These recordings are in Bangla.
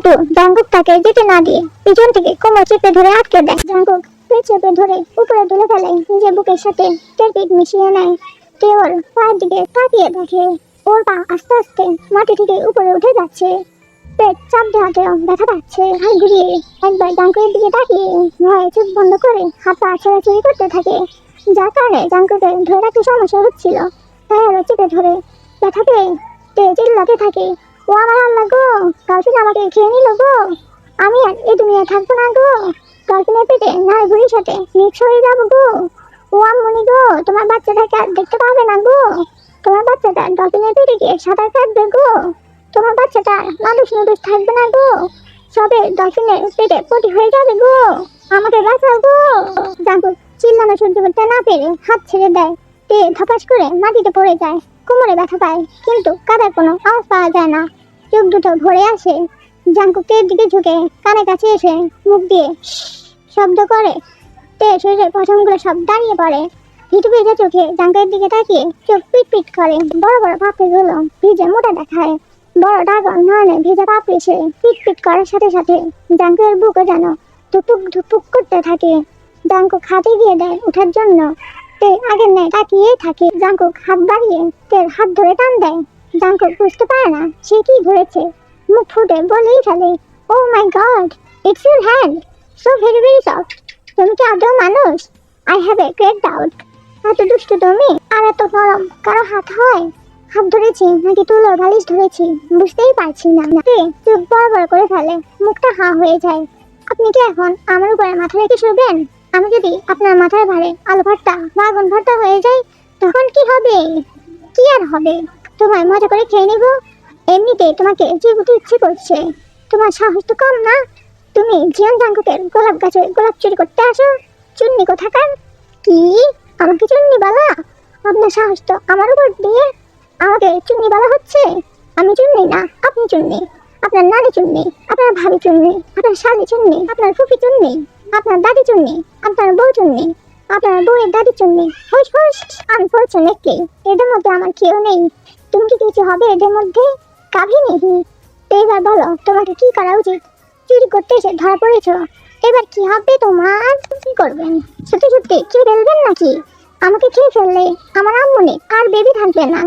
কিন্তু জাঙ্কুক তাকে যেতে না দিয়ে পিছন থেকে কোমর চেপে ধরে আটকে দেয়। জাঙ্কুক পেট চেপে ধরে উপরে তুলে ফেলে, নিজের বুকের সাথে তের পিঠ মিশিয়ে নেয়। তে ওর পায়ের দিকে তাকিয়ে দেখে ওর পা আস্তে আস্তে মাটি থেকে উপরে উঠে যাচ্ছে। পেট চাপ দেওয়াতেও ব্যথা পাচ্ছে। হাত ঘুরিয়ে একবার জাঙ্কুকের দিকে তাকিয়ে ভয়ে চোখ বন্ধ করে হাত পা ছেড়াছড়ি করতে থাকে, যার কারণে জাঙ্কুকে ধরে রাখতে সমস্যা হচ্ছিল। তাই আরো চেপে ধরে ব্যথা পেয়ে তে চিল্লাতে থাকে, ও আমার আল্লাহ গো, গার্লফ্রেন্ড আমাকে খেয়ে নিল গো, আমি আর এই দুনিয়ায় থাকবো না গো, গার্লফ্রেন্ডের পেটে নারী ঘুরির সাথে মিক্স হয়ে যাবো গো, ও আম্মনি গো, তোমার বাচ্চাটাকে আর দেখতে পাবে না গো, তোমার বাচ্চাটা ডলফিনের পেটে গিয়ে সাঁতার কাটবে গো, তোমার বাচ্চাটা নাদুস নুদুস থাকবে না গো, সবে ডলফিনের পেটে পটি হয়ে যাবে গো, আমাকে বাঁচাও গো। জাঙ্কুক চিল্লানো সহ্য করতে না পেরে হাত ছেড়ে দেয়। তে ধপাস করে মাটিতে পড়ে যায়, কোমরে ব্যথা পায়, কিন্তু কাদার কোনো আওয়াজ পাওয়া যায় না। চোখ দুটো ভরে আসে। জাঙ্কুক তের দিকে ঝুঁকে কানে কাছে এসে মুখ দিয়ে শব্দ করে। তে শরীরের পশমগুলো সব দাঁড়িয়ে পড়ে। ভিটু ভেজা চোখে জাঙ্কুকের দিকে তাকিয়ে চোখ পিট পিট করে। বড় বড় পাপড়িগুলো ভিজে মোটা দেখায়। বড় ডাগর নয়নে ভেজা পাপড়ি সে পিট পিট করার সাথে সাথে জাঙ্কুকের বুকও যেন ধুপুক ধুপুক করতে থাকে। জাঙ্কুক হাতে দিয়ে দেয় উঠার জন্য। তে আগের ন্যায় তাকিয়ে থাকে। জাঙ্কুক হাত বাড়িয়ে তের হাত ধরে টান দেয়। জাঙ্কুক বুঝতে পারে না সে কি ধরেছে, মুখ ফুটে বলেই ফেলে, oh my god, it's your hand, so very very soft, তুমি কি আদৌ মানুষ? I have a great doubt, এত দুষ্টু তুমি আর এত নরম কারো হাত হয়? হাত ধরেছি নাকি তুলোর বালিশ ধরেছি বুঝতেই পারছি না। তে চোখ বড় বড় করে ফেলে, মুখটা হা হয়ে যায়। আপনি কি এখন আমার উপরে মাথা রেখে শুবেন? আমি যদি আপনার মাথার ভারে আলু ভর্তা বা আগুন ভর্তা হয়ে যায় তখন কি হবে? কি আর হবে, তোমায় মজা করে খেয়ে নেব। এমনিতে তোমাকে চিবুতে ইচ্ছে করছে, তোমার সাহস তো কম না। তুমি জিয়ান জাঙ্কুকের গোলাপ গাছে গোলাপ চুরি করতে আসো, চুন্নি কোথাকার। কি আমাকে চুন্নি বলা? আপনার সাহস তো আমার উপর দিয়ে আমাকে চুন্নি বলা হচ্ছে। আমি চুন্নি না, আপনি চুন্নি। আপনার নানি চুন্নি, আপনার ভাবি চুন্নি, আপনার শালি চুন্নি, আপনার ফুফি চুন্নি, আপনার দাদি চুন্নি, আপনার বউ চুন্নি, আপনার বউয়ের দাদি চুন্নি। হুশ হুশ, আনফরচুনেটলি এদের মধ্যে আমার কেউ নেই। তুমি কি কিছু হবে এদের মধ্যে? কাভিনী, এবার বলো তোমাকে কি করা উচিত? চুরি করতে এসে ধরা পড়েছ, এবার কি হবে তোমার? কি করবেন? সত্যি সত্যি খেয়ে ফেলবেন নাকি? আমাকে খেয়ে ফেললে আমার আম্মনি আর বেবি থাকবে না।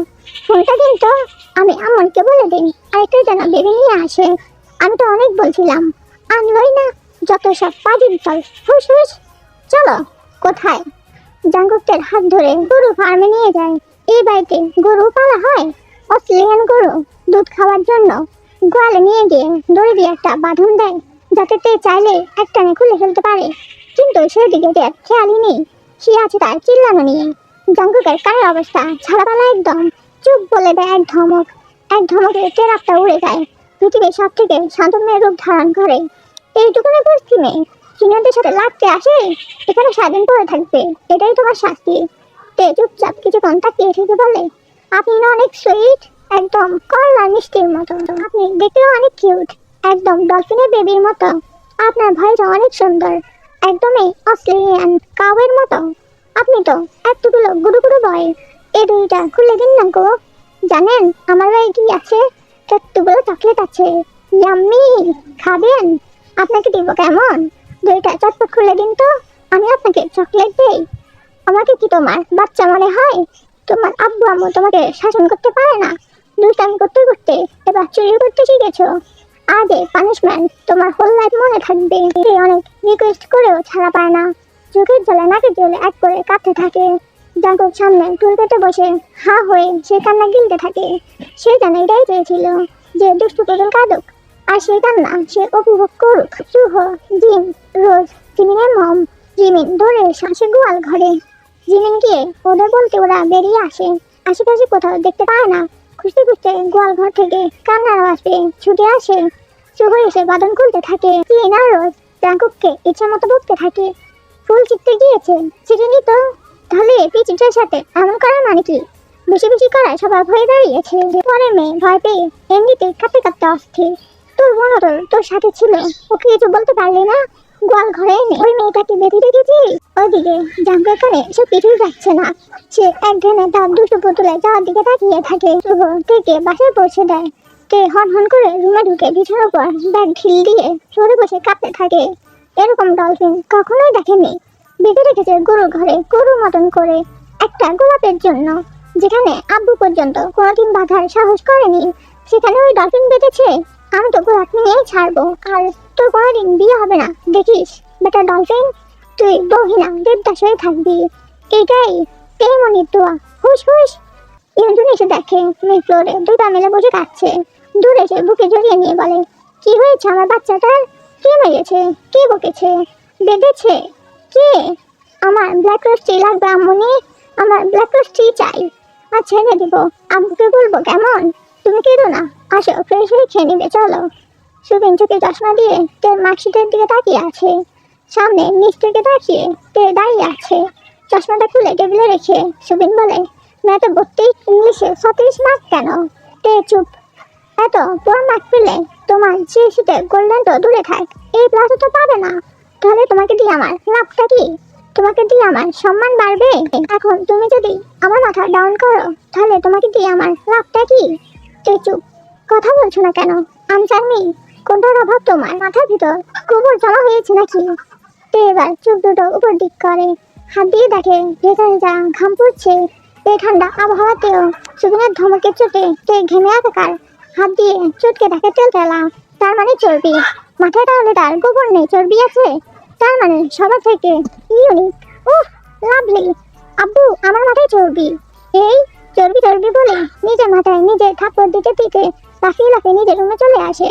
ফোনটা দিন তো, আমি আম্মনকে বলে দিন আরেকটা যেন বেবি নিয়ে আসে। আমি তো অনেক বলছিলাম, আনলই না, যত সব পাজির দল। হুশ হুশ, চলো। কোথায়? জাঙ্কুকের হাত ধরে গরু ফার্মে নিয়ে যায়। এই বাড়িতে গরু পালা হয়, অস্ট্রেলিয়ান গরু। দুধ খাওয়ার জন্য গোয়ালে নিয়ে গিয়ে দড়ি দিয়ে একটা বাঁধন দেয়, যাতে তে চাইলে একটানে খুলে ফেলতে পারে। কিন্তু সেদিকে তে খেয়ালই নেই, সে আছে তার চিল্লানো নিয়ে। জাঙ্কুকের কানের অবস্থা ছাড়াপালা একদম। চুপ বলে দেয় এক ধমক। এক ধমকে টেরাপটা উড়ে যায়, পৃথিবীর সব থেকে শান্ত মেয়ের রূপ ধারণ করে। এইটুকুনে বুঝছি মেয়ে সিনিয়রদের সাথে লাগতে আসে, এখানে স্বাধীন পড়ে থাকবে, এটাই তোমার শাস্তি। তে চুপচাপ কিছুক্ষণ তাকিয়ে থেকে বলে, আপনি না অনেক সুইট, একদম কল্লা মিষ্টির মতো। আপনি দেখতেও অনেক কিউট, একদম ডলফিনের বেবির মতো। আপনার ভয়েসটা অনেক সুন্দর, একদমই অস্ট্রেলিয়ান কাউয়ের মতো। আপনি তো এতগুলো গুরু গুরু বয়, এই দইটা খুলে দিন না গো। জানেন আমার ভাই কি আছে? এতগুলো চকলেট আছে, ইয়াম্মি, খাবেন? আপনাকে দিব কেমন? দইটা চটপট খুলে দিন তো, আমি আপনাকে চকলেট দেই। আমাকে কি তোমার বাচ্চা মনে হয়? তোমার আব্বু আম্মু তোমাকে শাসন করতে পারে না, দুষ্টামি করতে করতে এবার চুরি করতে শিখেছো। আগে পানিশমেন্ট তোমার হোল লাইফ মনে থাকবে। অনেক রিকোয়েস্ট করেও ছাড়া পায় না, চোখের জলে নাকের জলে এক করে কাঁদতে থাকে। জাঙ্কুক সামনে টুল কেটে বসে হা হয়ে সে কান্না গিলতে থাকে। সে যেন এটাই চেয়েছিল যে দুষ্টু পুতুল কাঁদুক, আর সে কান্না সে উপভোগ করুক। সুহ, জিন, রোজ, জিমিনের মম। জিমিন ধরে আসে গোয়াল ঘরে। জিমিন গিয়ে ওদের বলতে ওরা বেরিয়ে আসে। আশেপাশে কোথাও দেখতে পায় না। খুঁজতে খুঁজতে গোয়াল ঘর থেকে কান্নার আওয়াজ পেয়ে ছুটে আসে। শুভ এসে বাদন খুলতে থাকে। জিন আর রোজ জাঙ্কুককে ইচ্ছা মতো বকতে থাকে। ফুল চিপতে গিয়েছে, চিঠিনি তো, তাহলে পিচিটার সাথে এমন করার মানে কি? বেশি বেশি করায় স্বভাব হয়ে দাঁড়িয়েছে। পরের মেয়ে ভয় পেয়ে এমনিতে কাঁপতে কাঁপতে অস্থির। তোর বোন তোর সাথে ছিল, ওকে কিছু বলতে পারলি না? গোয়াল ঘরে এনে ওই মেয়েটাকে বেঁধে রেখেছি। ওইদিকে জাঙ্কুকের কানে সে কিছুই যাচ্ছে না। সে এক ধ্যানে তার দুটো পুতুলে যাওয়ার দিকে তাকিয়ে থাকে। শুভ থেকে বাসায় পৌঁছে দেয়। তে হন হন করে রুমে ঢুকে বিছানার উপর ব্যাগ ঢিল দিয়ে সরে বসে কাঁপতে থাকে। এরকম ডলফিন কখনোই দেখেনি। বেঁধে রেখেছে গরুর ঘরে গরুর মতন করে একটা গোলাপের জন্য, যেখানে আব্বু পর্যন্ত কোনোদিন বাঁধার সাহস করেনি, সেখানে ওই ডলফিন বেঁধেছে। আমি তো গোলাপ নিয়েই ছাড়বো, আর তোর কোনোদিন বিয়ে হবে না দেখিস বেটা ডলফিন, তুই বহিনা দেবদাস হয়ে থাকবি। এটাই তেমনির দোয়া। হুস হুস। ইন্দ্রন এসে দেখে মেয়ে ফ্লোরে দুটা মেলে বসে কাঁদছে। দূরে এসে বুকে জড়িয়ে নিয়ে বলে, কি হয়েছে আমার বাচ্চাটার? কে মেরেছে? কে বকেছে? বেঁধেছে কে? আমার ব্ল্যাক রোজ টি লাগবে আম্মুনি, আমার ব্ল্যাক রোজ টি চাই। আচ্ছা এনে দিব, আব্বুকে বলবো কেমন? তুমি কেঁদো না, আসো ফ্রেশ হয়ে খেয়ে নিবে চলো। সুবিন চোখে চশমা দিয়ে তের মার্কশিটের দিকে তাকিয়ে আছে। সামনে নিচ থেকে তাকিয়ে তে দাঁড়িয়ে আছে। চশমাটা খুলে টেবিলে রেখে সুবিন বলে, मैं तो 32 ইংলিশে 36 মার্ক কেন? তে চুপ। এত বড় মার্ক পেলে তোমার জিএসিতে গোল্ডেন তো দূরে থাক, এই প্লাস তো পাবে না। তাহলে তোমাকে দিয়ে আমার লাভটা কি? তোমাকে দিয়ে আমার সম্মান বাড়বে? এখন তুমি যদি আমার মাথা ডাউন করো তাহলে তোমাকে দিয়ে আমার লাভটা কি? তে চুপ। কথা বলছো না কেন? Answer me. কোনটার অভাব তোমার? মাথার ভিতর গোবর জমা হয়েছে নাকি? তে এবার চোখ দুটো উপর দিক করে, হাত দিয়ে দেখে ভেতরে যা ঘাম পড়ছে। এই ঠান্ডা আবহাওয়াতেও সুবিনের ধমকের চোটে তে ঘেমে একাকার। হাত দিয়ে চটকে দেখে তেলতেলা, তার মানে চর্বি। মাথায় তাহলে তার গোবর নেই, চর্বি আছে। তার মানে সবার থেকে ইউনিক। উহ লাভলি। আব্বু আমার মাথায় চর্বি। এই চর্বি চর্বি বলে নিজের মাথায় নিজে থাপ্পড় দিতে দিতে লাফিয়ে লাফিয়ে নিজের রুমে চলে আসে।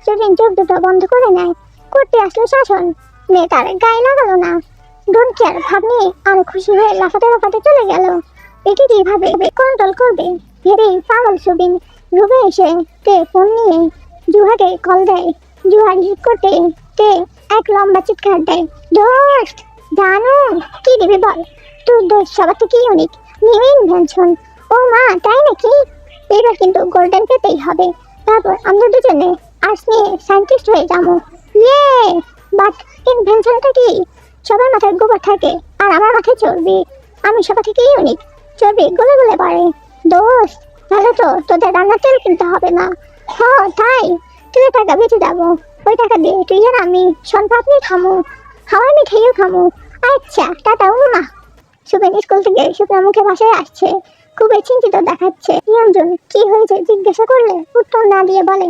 সুবিন চোখ দুটো বন্ধ করে নেয়। করতে আসলো শাসন, মেয়ে তার গায়ে লাগালো না। ডোন্ট কেয়ার ভাব নিয়ে আরো খুশি হয়ে লাফাতে লাফাতে চলে গেল। একে কিভাবে কন্ট্রোল করবে ভেবে পাগল সুবিন রুমে এসে তে ফোন নিয়ে জুহাকে কল দেয়। জুহা রিসিভ করতে তে এক লম্বা চিৎকার দেয়, দোস্ত জানো কি দিবি বল? তোর দোস্ত সবার থেকে ইউনিক, নিউ ইনভেনশন। ও মা তাই নাকি? এবার কিন্তু গোল্ডেন পেতেই হবে, তারপর আমরা দুজনে আর্টস নিয়ে সায়েন্টিস্ট হয়ে যাবো। ইয়ে বাট ইনভেনশনটা কি? সবার মাথায় গোবর থাকে আর আমার মাথায় চর্বি। আমি সবার থেকে ইউনিক, চর্বি গলে গলে পারে। দোস্ত তাহলে তো তোদের রান্নার তেল কিনতে হবে না। হ্যাঁ তাই, তেলের টাকা বেঁচে যাবো। ওই টাকা দিয়ে তুই আর আমি শনপাপড়ি খামো, হাওয়াই মিঠাইও খামো। আচ্ছা টাটা উমা। সুবিন স্কুল থেকে শুকনা মুখে বাসায় আসছে, খুবই চিন্তিত দেখাচ্ছে। নিরঞ্জন কি হয়েছে জিজ্ঞাসা করলে উত্তর না দিয়ে বলে,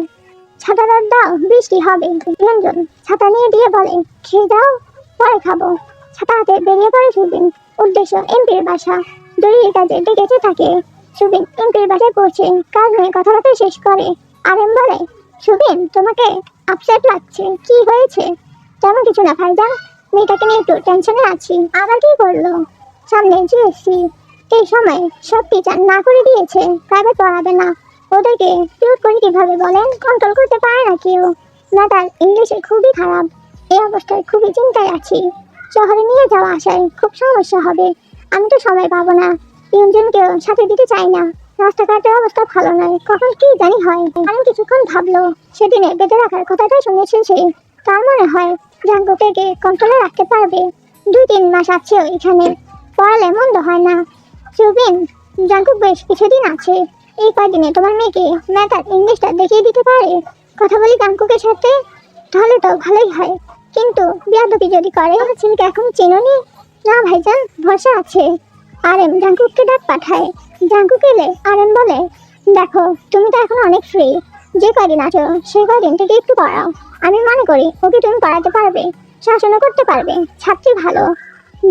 ছাতাটা দাও বৃষ্টি হবে। নিরঞ্জন ছাতা নিয়ে দিয়ে বলে, খেয়ে যাও পরে খাবো। ছাতা হাতে বেরিয়ে পড়ে সুবিন। উদ্দেশ্য এমপির বাসা। জরুরি কাজে ডেকেছে থাকে। সুবিন এমপির বাসায় পৌঁছে কাজ নিয়ে কথাবার্তা শেষ করে। আরেম বলে, সুবিন তোমাকে আপসেট লাগছে, কি হয়েছে? তেমন কিছু না ভাইজান, মেয়েটাকে নিয়ে একটু টেনশনে আছি। আবার কি করলো? সামনে জিএসসি, এই সময় সব টিচার না করে দিয়েছে প্রাইভেট পড়াবে না। ওদেরকে টিউট করে কিভাবে বলেন? কন্ট্রোল করতে পারে না কেউ। ম্যাটার ইংলিশে খুবই খারাপ। এই অবস্থায় খুবই চিন্তায় আছি। শহরে নিয়ে যাওয়া আসায় খুব সমস্যা হবে। আমি তো সময় পাবো না, তিনজনকেও সাথে দিতে চাই না। রাস্তাঘাটের অবস্থা ভালো নয়, কখন কি জানি হয়। আমি কিছুক্ষণ ভাবলো, সেদিনে বেঁধে রাখার কথাটা শুনেছে সে। তার মনে হয় জাঙ্গুকে কন্ট্রোলে রাখতে পারবে। 2-3 মাস আছে এখানে, পড়ালে মন্দ হয় না। সুবিন জাঙ্কুক বেশ কিছুদিন আছে, এই কয়দিনে তোমার মেয়েকে ম্যাটার ইংলিশটা দেখিয়ে দিতে পারে। কথা বলি জাঙ্কুকের সাথে, তাহলে তো ভালোই হয়। কিন্তু বিয়াদবি যদি করে, ছেলেকে এখন চেনোনি? না ভাইজান, ভরসা আছে। আরেম জাঙ্কুককে ডাক পাঠায়। জাঙ্কুক এলে আরেম বলে, দেখো তুমি তো এখন অনেক ফ্রি, যে কয়দিন আছো সেই কয়দিন থেকে একটু পড়াও। আমি মনে করি ওকে তুমি পড়াতে পারবে, শাসনও করতে পারবে, ছাত্রী ভালো।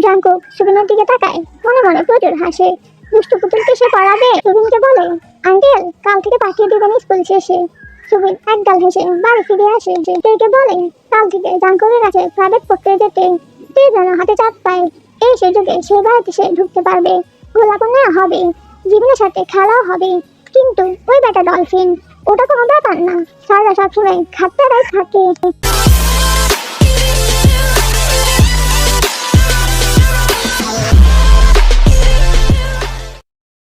জাঙ্কুক সুবিনের দিকে তাকায়, মনে মনে প্রচুর হাসে। দুষ্টু পুতুলকে সে পড়াবে। সুবিনকে বলে, আঙ্কেল কাল থেকে পাঠিয়ে দেবেন স্কুল শেষে। সুবিন একগাল হেসে বাড়ি ফিরে আসে। তেকে বলে, কাল থেকে জাঙ্কুকের কাছে প্রাইভেট পড়তে যেতে। তে যেন হাতে চাপ পায়, এই সুযোগে সে বাড়িতে সে ঢুকতে পারবে, গোলাপও নেওয়া হবে, জীবনের সাথে খেলাও হবে। কিন্তু ওই বেটা ডলফিন, ওটা কোনো ব্যাপার না, সারা সবসময় খাটতে থাকে।